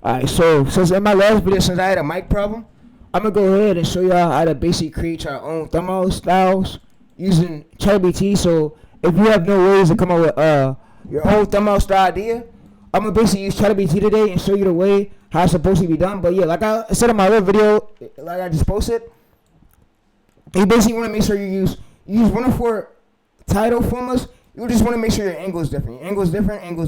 Alright, so since in my last video, since I had a mic problem, I'm gonna go ahead and show y'all how to basically create your own thumbnail styles using ChatGPT. So if you have no ways to come up with your own thumbnail style idea, I'm gonna basically use ChatGPT today and show you the way how it's supposed to be done. But yeah, like I said in my other video, like I just posted, you basically want to make sure you use one of four title formulas. You just want to make sure your angle is different. Your angle is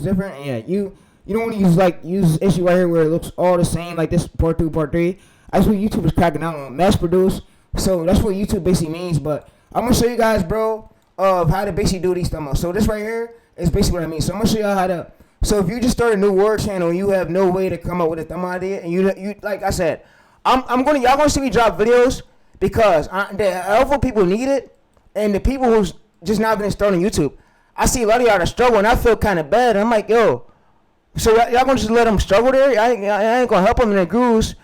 different, and yeah, you don't want to use this issue right here where it looks all the same, like this part 2, part 3. That's what YouTube is cracking out on, mass produce. So that's what YouTube basically means. But I'm gonna show you guys, bro, of how to basically do these thumbnails. So this right here is basically what I mean. So I'm gonna show y'all how to. So if you just start a new word channel and you have no way to come up with a thumbnail idea, and you like I said, y'all gonna see me drop videos because the helpful people need it, and the people who's just not been starting YouTube. I see a lot of y'all that struggle, and I feel kind of bad. I'm like, yo, so y'all gonna just let them struggle there? I ain't gonna help them in their grooves.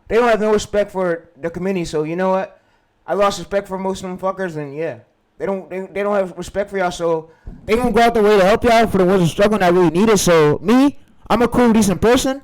They don't have no respect for the community. So you know what? I lost respect for most of them fuckers, and yeah, they don't have respect for y'all. So they don't go out the way to help y'all for the ones who struggling that really need it. So me, I'm a cool, decent person.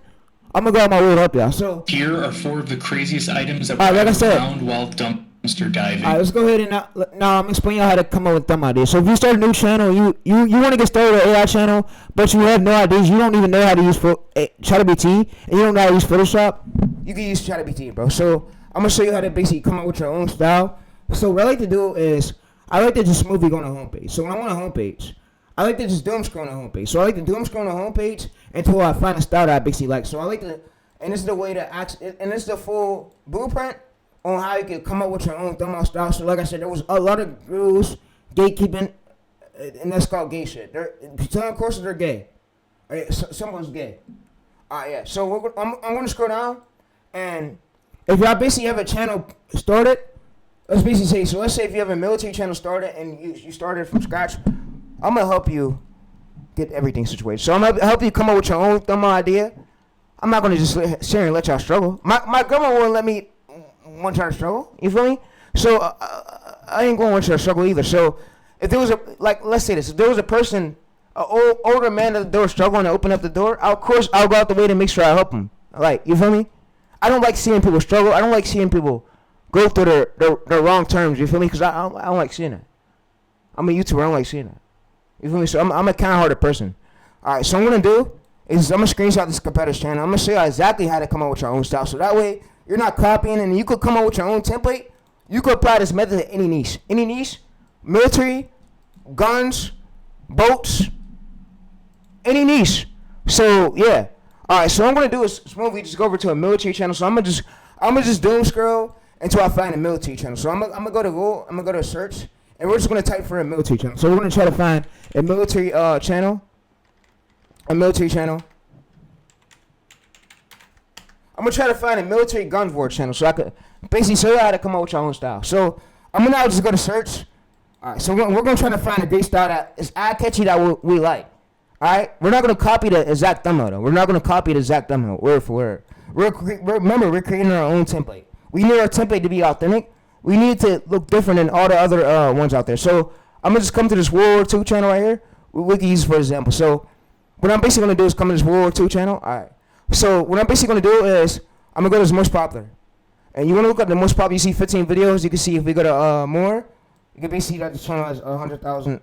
I'm gonna go out my way to help y'all. So here are 4 of the craziest items that like I said, found while dumpster diving. Alright, let's go ahead and now I'm explaining y'all how to come up with thumb ideas. So if you start a new channel, you want to get started with an AI channel, but you have no ideas, you don't even know how to use ChatGPT, and you don't know how to use Photoshop, you can use ChatGPT, bro. So I'm gonna show you how to basically come up with your own style. So what I like to do is I like to just smoothly go on the homepage. So when I'm on a homepage, I like to just doom scroll on the homepage. So I like to doom scroll on the homepage until I find a style that I basically like. So I like to, and this is the way to and this is the full blueprint on how you can come up with your own thumbnail style. So like I said, there was a lot of rules, gatekeeping, and that's called gay shit. Some courses are gay. Someone's gay. Yeah. So I'm going to scroll down, and if y'all basically have a channel started, let's basically say, so let's say if you have a military channel started and you started from scratch, I'm going to help you get everything situated. So I'm going to help you come up with your own thumbnail idea. I'm not going to just sit here and let y'all struggle. My grandma won't let me want y'all to struggle. You feel me? So I ain't going to want y'all to struggle either. So if there was let's say this, if there was a person, an older man at the door struggling to open up the door, of course I'll go out the way to make sure I help him. Like, you feel me? I don't like seeing people struggle. I don't like seeing people go through their wrong terms. You feel me? Because I don't like seeing that. I'm a YouTuber. I don't like seeing that. You feel me? So I'm a kind-hearted person. All right. So what I'm gonna do is I'm gonna screenshot this competitor's channel. I'm gonna show you exactly how to come up with your own style. So that way you're not copying, and you could come up with your own template. You could apply this method to any niche, military, guns, boats, any niche. So yeah. All right. So what I'm gonna do is smoothly just go over to a military channel. So I'm gonna just doom scroll until I find a military channel. So I'm gonna go to Google. I'm gonna go to search, and we're just gonna type for a military channel. So we're gonna try to find a military channel. A military channel. I'm gonna try to find a military gun war channel so I could basically show you how to come up with your own style. So I'm gonna now just go to search. All right. So we're gonna try to find a great style that is eye-catchy that we like. All right. We're not gonna copy the exact thumbnail though. We're not gonna copy the exact thumbnail word for word. Remember, we're creating our own template. We need our template to be authentic. We need to look different than all the other ones out there. So I'm gonna just come to this World War II channel right here. We can use it for example. So what I'm basically gonna do is come to this World War II channel. All right. So what I'm basically gonna do is I'm gonna go to this most popular, and you wanna look at the most popular. You see 15 videos. You can see if we go to more, you can basically see that the channel has 100,000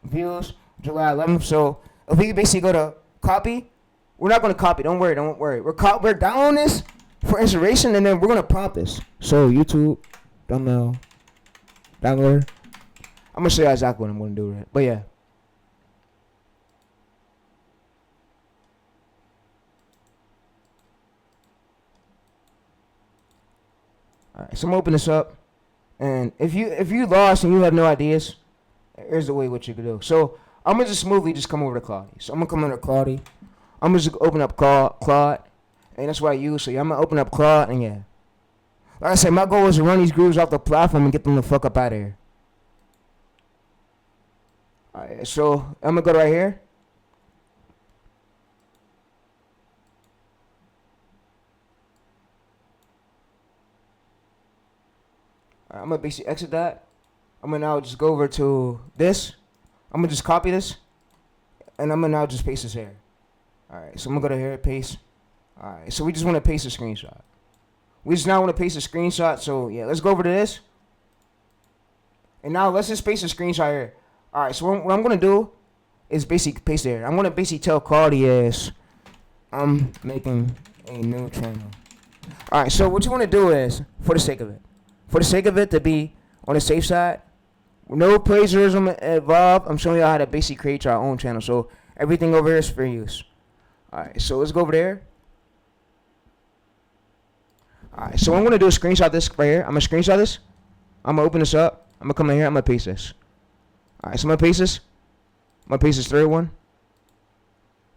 views. July 11th. So if we basically go to copy, we're not gonna copy. Don't worry. We're down this for inspiration, and then we're gonna prompt this. So YouTube, thumbnail, downloader. I'm gonna show you exactly what I'm gonna do with it. But yeah. Alright, so I'm gonna open this up, and if you lost and you have no ideas, here's the way what you can do. So I'm gonna just smoothly just come over to Claude. So I'm gonna come over to Claude. I'm gonna just open up Claude, and that's what I use. So yeah, I'm gonna open up Claude, and yeah, like I said, my goal is to run these grooves off the platform and get them the fuck up out of here. Alright, so I'm gonna go right here. I'm gonna basically exit that. I'm gonna now just go over to this. I'm gonna just copy this, and I'm gonna now just paste this here. All right, so I'm gonna go to here, paste, Alright, so we just want to paste a screenshot. We just now want to paste a screenshot. So yeah, let's go over to this. And now let's just paste a screenshot here. Alright, so what I'm going to do is basically paste there. I'm going to basically tell Claude is I'm making a new channel. Alright, so what you want to do is, for the sake of it to be on the safe side, no plagiarism involved, I'm showing y'all how to basically create your own channel. So everything over here is for use. Alright, so let's go over there. Alright, so what I'm going to do is screenshot this right here. I'm going to screenshot this. I'm going to open this up. I'm going to come in here. I'm going to paste this. Alright, so I'm going to paste this. I'm going to paste this third one.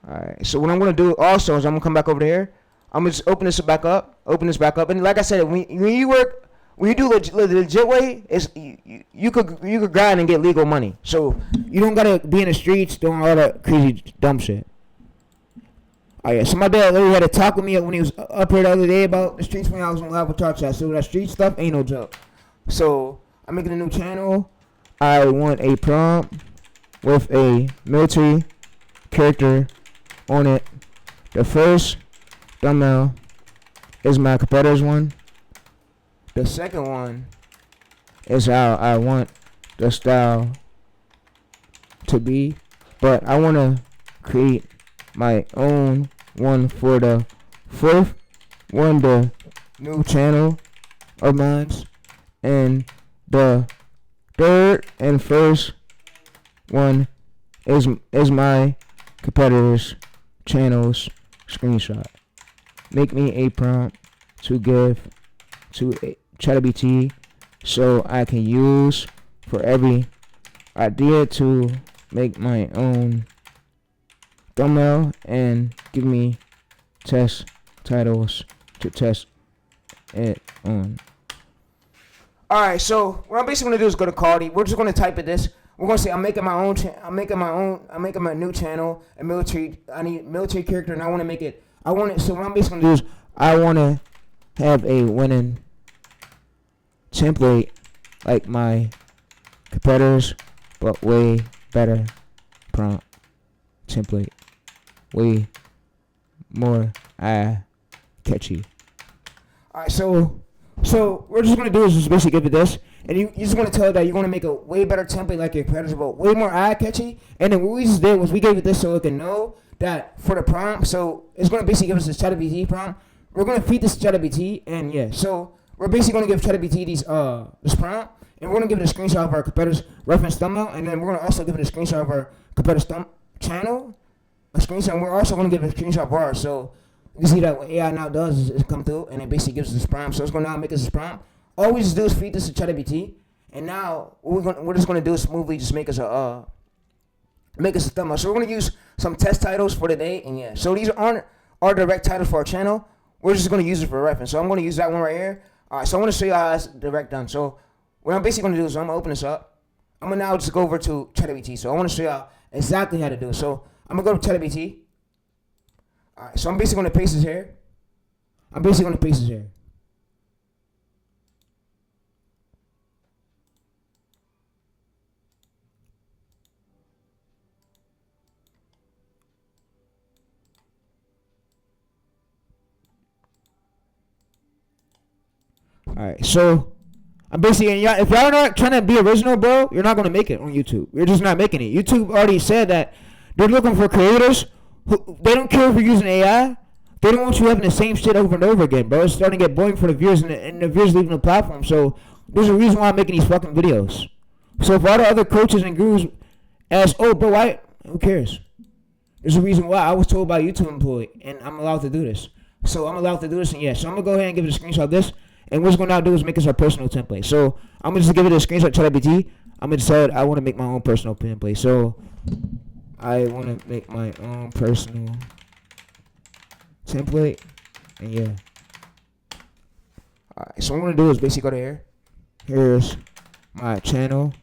Alright, so what I'm going to do also is I'm going to come back over here. I'm going to just open this back up. Open this back up. And like I said, when you do legit way, is you could grind and get legal money. So you don't got to be in the streets doing all that crazy dumb shit. Oh yeah, so my dad literally had to talk with me when he was up here the other day about the streets when I was on live with Talk Chat. So that street stuff ain't no joke. So I'm making a new channel. I want a prompt with a military character on it. The first thumbnail is my competitor's one. The second one is how I want the style to be, but I want to create my own one for the fourth one, the new channel of mine, and the third and first one is my competitor's channel's screenshot. Make me a prompt to give to ChatGPT so I can use for every idea to make my own thumbnail and give me test titles to test it on. Alright, so what I'm basically gonna do is go to Claude. We're just gonna type in this. We're gonna say I'm making my new channel, I need military character, and I wanna make it. So what I'm basically gonna do is I wanna have a winning template like my competitors, but way better prompt template. Way more catchy. Alright, so we're just gonna do is just basically give it this, and you just want to tell it that you're gonna make a way better template like your competitors, but way more catchy. And then what we just did was we gave it this so it can know that for the prompt. So it's gonna basically give us this ChatGPT prompt. We're gonna feed this ChatGPT, and yeah, so we're basically gonna give ChatGPT this prompt, and we're gonna give it a screenshot of our competitor's reference thumbnail, and then we're gonna also give it a screenshot of our competitor's channel. A screenshot, and we're also going to give a screenshot of ours. So you see that what AI now does is come through and it basically gives us this prompt. So it's going to now make us this prompt. All we just do is feed this to ChatGPT, and now we're just going to do is smoothly just make us a thumbnail. So we're going to use some test titles for today, and yeah. So these aren't our direct titles for our channel. We're just going to use it for reference. So I'm going to use that one right here. All right. So I want to show you how that's direct done. So what I'm basically going to do is I'm going to open this up. I'm going to now just go over to ChatGPT. So I want to show you exactly how to do it. So I'm going to go to ChatGPT. Alright, so I'm basically going to paste this here. Alright, so I'm basically, if y'all not trying to be original, bro, you're not going to make it on YouTube. You're just not making it. YouTube already said that they're looking for creators who, they don't care if you're using AI. They don't want you having the same shit over and over again, bro. It's starting to get boring for the viewers, and the viewers leaving the platform. So there's a reason why I'm making these fucking videos. So if all the other coaches and gurus ask, oh, bro, why? Who cares? There's a reason why I was told by a YouTube employee, and I'm allowed to do this. So I'm allowed to do this, and yeah. So I'm going to go ahead and give it a screenshot of this. And what it's going to now do is make us our personal template. So I'm going to just give it a screenshot to ChatGPT. I'm going to decide I want to make my own personal template. So I want to make my own personal template. And yeah. Alright, so what I'm going to do is basically go to here. Here's my channel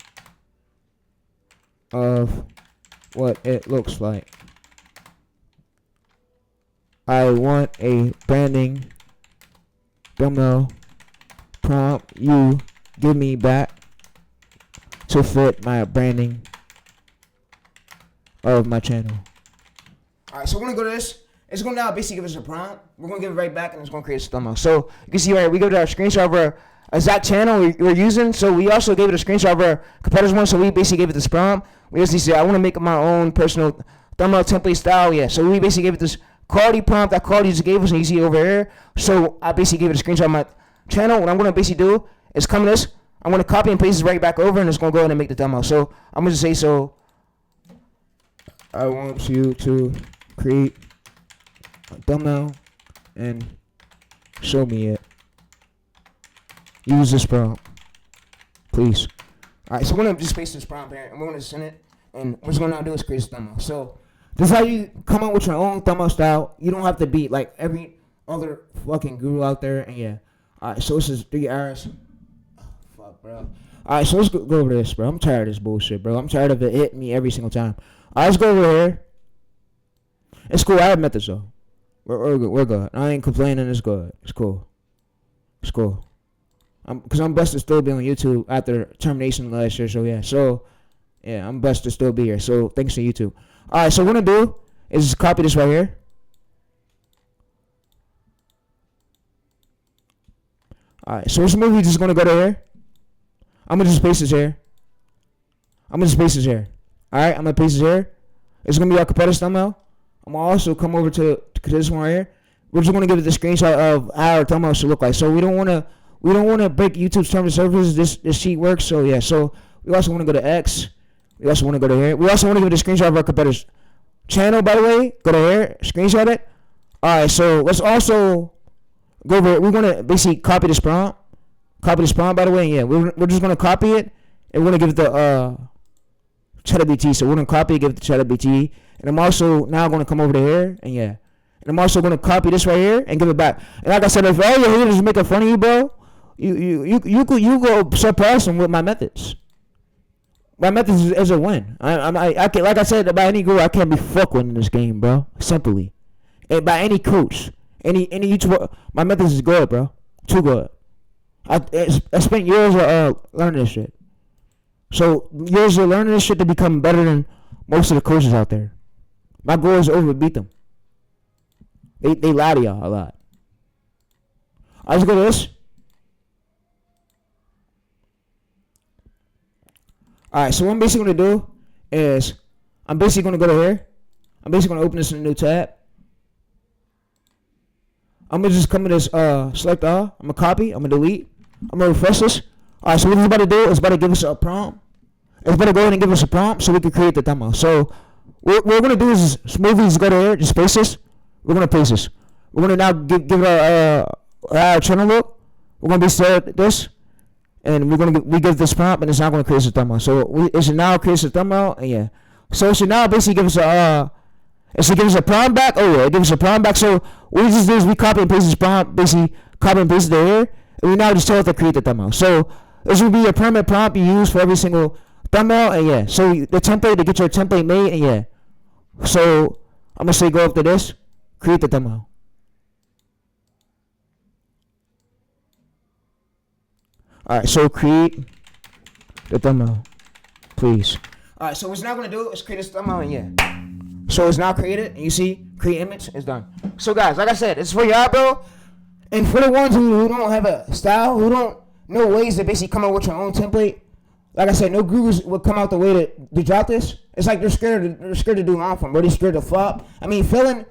of what it looks like. I want a branding thumbnail prompt you give me back to fit my branding of my channel. Alright, so we're gonna go to this. It's gonna now basically give us a prompt. We're gonna give it right back, and it's gonna create a thumbnail. So you can see right here, we give it our screenshot of our exact channel we're using. So we also gave it a screenshot of our competitor's one. So we basically gave it this prompt. We basically said, I want to make my own personal thumbnail template style. Yeah. So we basically gave it this quality prompt that quality just gave us, and you see over here. So I basically gave it a screenshot of my channel. What I'm gonna basically do is come to this. I'm gonna copy and paste this right back over, and it's gonna go ahead and make the thumbnail. So I'm gonna just say, so I want you to create a thumbnail and show me it. Use this prompt, please. All right, so we're gonna just paste this prompt here, and we're gonna send it. And what we're gonna do is create a thumbnail. So this is how you come up with your own thumbnail style. You don't have to be like every other fucking guru out there. And yeah, all right. So this is 3 hours. Oh, fuck, bro. All right, so let's go over this, bro. I'm tired of this bullshit, bro. I'm tired of it hitting me every single time. All right, let's go over here. It's cool. I have methods though. We're good. We're good. I ain't complaining. It's good. It's cool. It's cool. Because I'm blessed to still be on YouTube after termination last year. So, yeah. So, yeah, I'm blessed to still be here. So, thanks to YouTube. All right, so what I'm going to do is just copy this right here. All right, so this movie just going to go to here. I'm going to just paste this here. I'm going to just paste this here. All right, I'm going to paste this here. It's going to be our competitor's thumbnail. I'm going to also come over to this one right here. We're just going to give it the screenshot of how our thumbnail should look like. So, we don't want to break YouTube's terms of service. This sheet works. So yeah. So we also want to go to X. We also want to go to here. We also want to give it a screenshot of our competitor's channel. By the way, go to here. Screenshot it. All right. So let's also go over. We're gonna basically copy this prompt. Copy this prompt. By the way, yeah. We're just gonna copy it, and we're gonna give it the ChatGPT. So we're gonna copy it, give it to ChatGPT, and I'm also now gonna come over to here, and yeah. And I'm also gonna copy this right here and give it back. And like I said, if all your haters making fun of you, bro, you go surpass them with my methods. My methods is a win. I can, like I said, by any guru, I can't be fucked with in this game, bro. Simply, and by any coach, any YouTuber, my methods is good, bro. Too good. I spent years learning this shit. So years of learning this shit to become better than most of the coaches out there. My goal is to overbeat them. They lie to y'all a lot. I just go to this. Alright, so what I'm basically going to do is I'm basically going to go to here. I'm basically going to open this in a new tab. I'm going to just come to this select all. I'm going to copy. I'm going to delete. I'm going to refresh this. Alright, so what it's about to do is about to give us a prompt. It's about to go ahead and give us a prompt so we can create the thumbnail. So what we're going to do is smoothly just go to here. Just paste this. We're going to paste this. We're going to now give it our channel look. We're going to be this. And we give this prompt, and it's now going to create a thumbnail. So it should now create a thumbnail, and yeah. So it should now basically give us a prompt back. Oh yeah, it gives us a prompt back. So what we just do is we copy and paste this prompt, basically copy and paste it here, and we now just tell it to create the thumbnail. So this will be a permanent prompt you use for every single thumbnail, and yeah. So the template to get your template made, and yeah. So I'm gonna say go up to this, create the thumbnail. Alright, so create the thumbnail, please. Alright, so what's now going to do is create this thumbnail, and yeah. So it's now created, and you see, create image, it's done. So guys, like I said, it's for y'all, bro. And for the ones who don't have a style, who don't know ways to basically come up with your own template, like I said, no gurus will come out the way to drop this. It's like they're scared to do long form, bro. They're scared to flop. I mean, failing,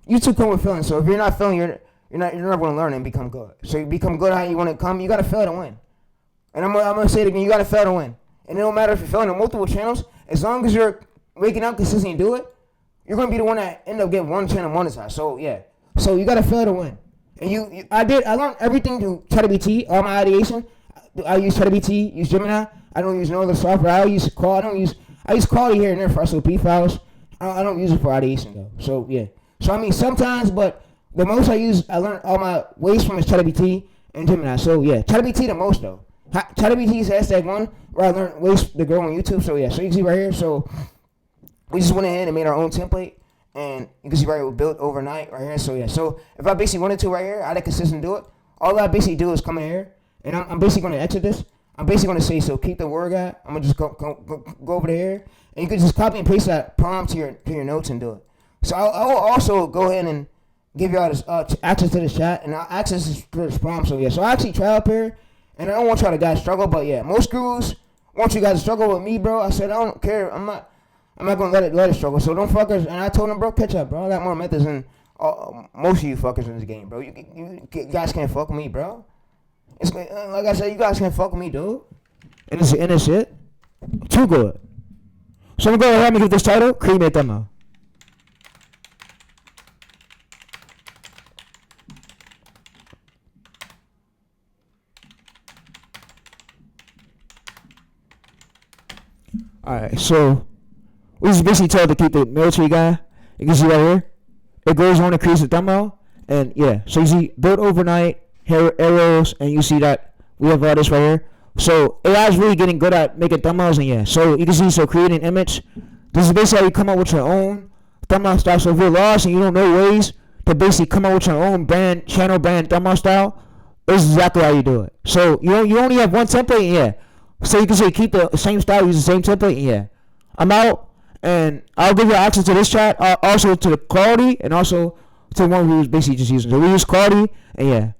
YouTube come with failing. So if you're not failing, you're not going to learn and become good. So you become good how you want to come. You got to fail to win. And I'm gonna say it again, you gotta fail to win. And it don't matter if you're failing on multiple channels, as long as you're waking up consistently and do it, you're gonna be the one that end up getting one channel monetized. So yeah. So you gotta fail to win. And I learned everything through ChatGPT, all my ideation. I use ChatGPT, use Gemini. I don't use no other software. I use Claude. I use Claude here and there for SOP files. I don't use it for ideation though. So yeah. So I mean sometimes, but the most I learned all my ways from is ChatGPT and Gemini. So yeah, ChatGPT the most though. ChatGPT's #1 where I learned ways to grow on YouTube. So yeah, so you can see right here. So we just went ahead and made our own template, and you can see right here we built overnight right here. So yeah, so if I basically wanted to right here, I'd consistent do it. All I basically do is come in here, and I'm basically going to exit this. I'm basically going to say so keep the word guy. I'm gonna just go over here, and you can just copy and paste that prompt to your notes and do it. So I'll also go ahead and give y'all this access to the chat and access to this prom. So yeah, so I actually try up here, and I don't want y'all to guys struggle, but yeah, most gurus want you guys to struggle with me, bro. I said I don't care. I'm not gonna let it struggle. So don't fuckers. And I told him, bro, catch up, bro. I got more methods than most of you fuckers in this game, bro. You guys can't fuck with me, bro. It's like I said, you guys can't fuck with me, dude. And it's shit too good. So I'm gonna go ahead and give this title Cremate Demo. Alright, so we just basically told to keep the military guy. You can see right here. It goes on to create the thumbnail. And yeah, so you see built overnight, arrows, and you see that we have all this right here. So AI is really getting good at making thumbnails, and yeah. So you can see, so create an image. This is basically how you come up with your own thumbnail style. So if you're lost and you don't know ways to basically come up with your own brand, channel brand thumbnail style, this is exactly how you do it. So you only have one template, and yeah. So you can say keep the same style, use the same template, and yeah. I'm out, and I'll give you access to this chat, also to the quality, and also to the one who's basically just using. So we use quality, and yeah.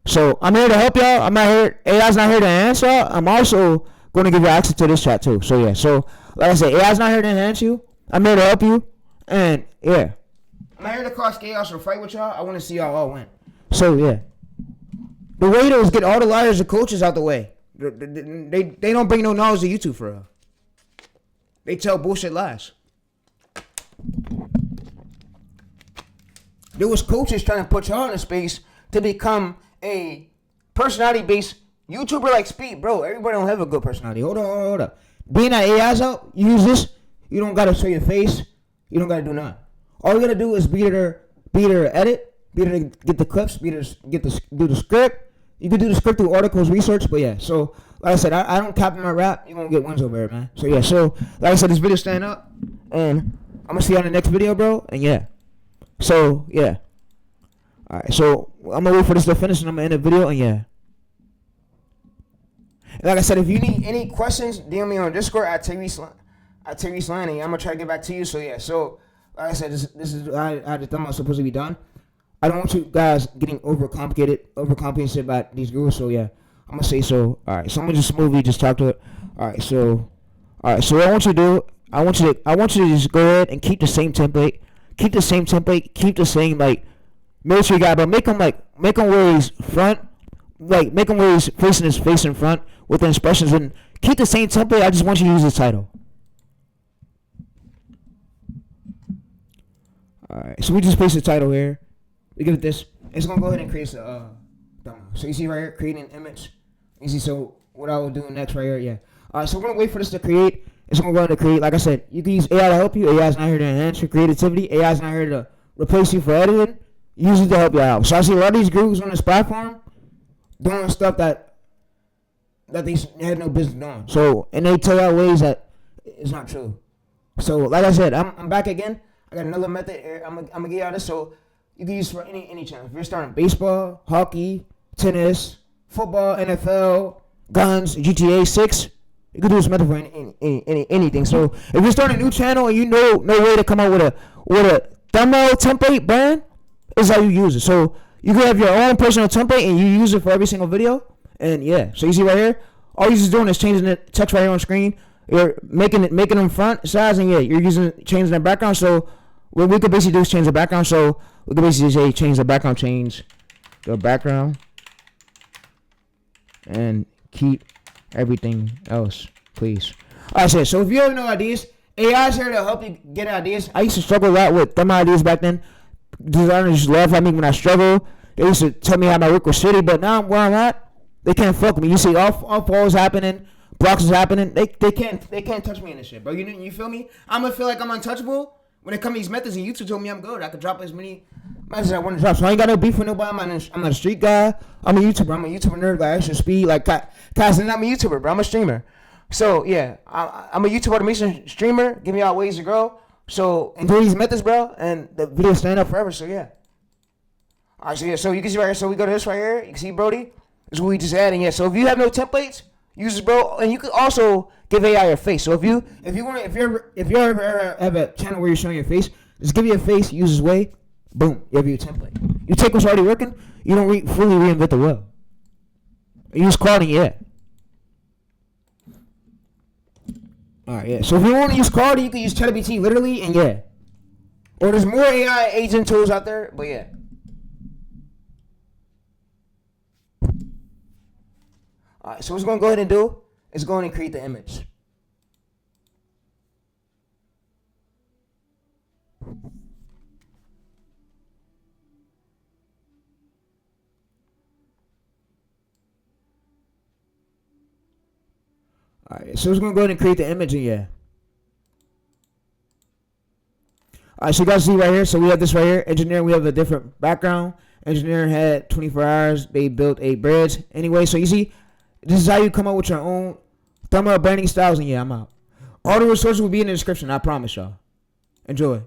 So I'm here to help y'all. I'm not here. AI's not here to answer. I'm also going to give you access to this chat too. So yeah. So like I said, AI's not here to enhance you. I'm here to help you, and yeah. I'm not here to cause chaos or fight with y'all. I want to see y'all all win. So yeah. The way to is get all the liars and coaches out the way. They don't bring no knowledge to YouTube for real. They tell bullshit lies. There was coaches trying to put y'all in a space to become a personality-based YouTuber like Speed. Bro, everybody don't have a good personality. Hold up. Being that AI's out, you use this, you don't gotta show your face. You don't gotta do nothing. All you gotta do is be there to edit, be there to get the clips, be there to do the script. You can do the script through articles, research, but yeah. So, like I said, I don't copy my rap. You're going to get wins over it, man. So, yeah. So, like I said, this video stand up. And I'm going to see you on the next video, bro. And, yeah. So, yeah. All right. So, I'm going to wait for this to finish, and I'm going to end the video. And, yeah. And like I said, if you need any questions, DM me on Discord at Tyrese Lanning. I'm going to try to get back to you. So, yeah. So, like I said, this is how the thumbnail is supposed to be done. I don't want you guys getting overcompensated by these gurus. So yeah, I'm gonna say so. All right, so I'm gonna just smoothly just talk to it. All right, so what I want you to do, I want you to just go ahead and keep the same template, keep the same like military guy, but make him where he's front, like make him where he's facing his face in front with the expressions, and keep the same template. I just want you to use the title. All right, so we just paste the title here. We give it this. It's gonna go ahead and create the thumbnail. So you see right here, creating an image. You see, so what I will do next right here, yeah. Alright, so we're gonna wait for this to create. It's gonna go ahead and create. Like I said, you can use AI to help you. AI is not here to enhance your creativity. AI is not here to replace you for editing. Use it to help you out. So I see a lot of these gurus on this platform doing stuff that they had no business doing. So, and they tell you ways that it's not true. So, like I said, I'm back again. I got another method here. I'm gonna get y'all this. So you can use for any channel. If you're starting baseball, hockey, tennis, football, NFL, guns, GTA 6, you can do this method for anything. So if you're starting a new channel and you know no way to come up with a thumbnail template brand, is how you use it. So you can have your own personal template and you use it for every single video. And yeah, so you see right here, all you're just doing is changing the text right here on screen. You're making them front size, and yeah, you're changing the background. So what we could basically do is change the background. So we could basically say change the background, and keep everything else, please. Alright, so if you have no ideas, AI is here to help you get ideas. I used to struggle a lot with them ideas back then. Designers just laugh at me when I struggle. They used to tell me how my work was shitty, but now where I'm at, they can't fuck with me. You see all falls happening, blocks is happening. They can't touch me in this shit, bro. You feel me? I'm gonna feel like I'm untouchable when it comes to these methods, and YouTube told me I'm good. I could drop as many methods as I want to drop. So I ain't got no beef with nobody. I'm not a street guy. I'm a YouTuber. I'm a YouTuber nerd guy. Extra speed. Like, guys, I'm a YouTuber, bro. I'm a streamer. So, yeah, I'm a YouTube automation streamer. Giving y'all ways to grow. So, enjoy these methods, bro. And the video stand up forever. So, yeah. All right, so, yeah. So, you can see right here. So, we go to this right here. You can see, Brody. This is what we just adding. Yeah. So, if you have no templates, use this, bro. And you can also give AI your face. So, if you ever have a channel where you're showing your face, just give you a face. Use this way. Boom, you have your template. You take what's already working, you don't fully reinvent the wheel. You use Claude and yeah. Alright, yeah. So if you want to use Claude, you can use ChatGPT literally and yeah. Or there's more AI agent tools out there, but yeah. Alright, so what it's going to go ahead and do is go ahead and create the image. Alright, so it's going to go ahead and create the image and yeah. Alright, so you guys see right here, so we have this right here. Engineering, we have a different background. Engineering had 24 hours. They built a bridge. Anyway, so you see, this is how you come up with your own thumbnail branding styles and yeah, I'm out. All the resources will be in the description, I promise y'all. Enjoy.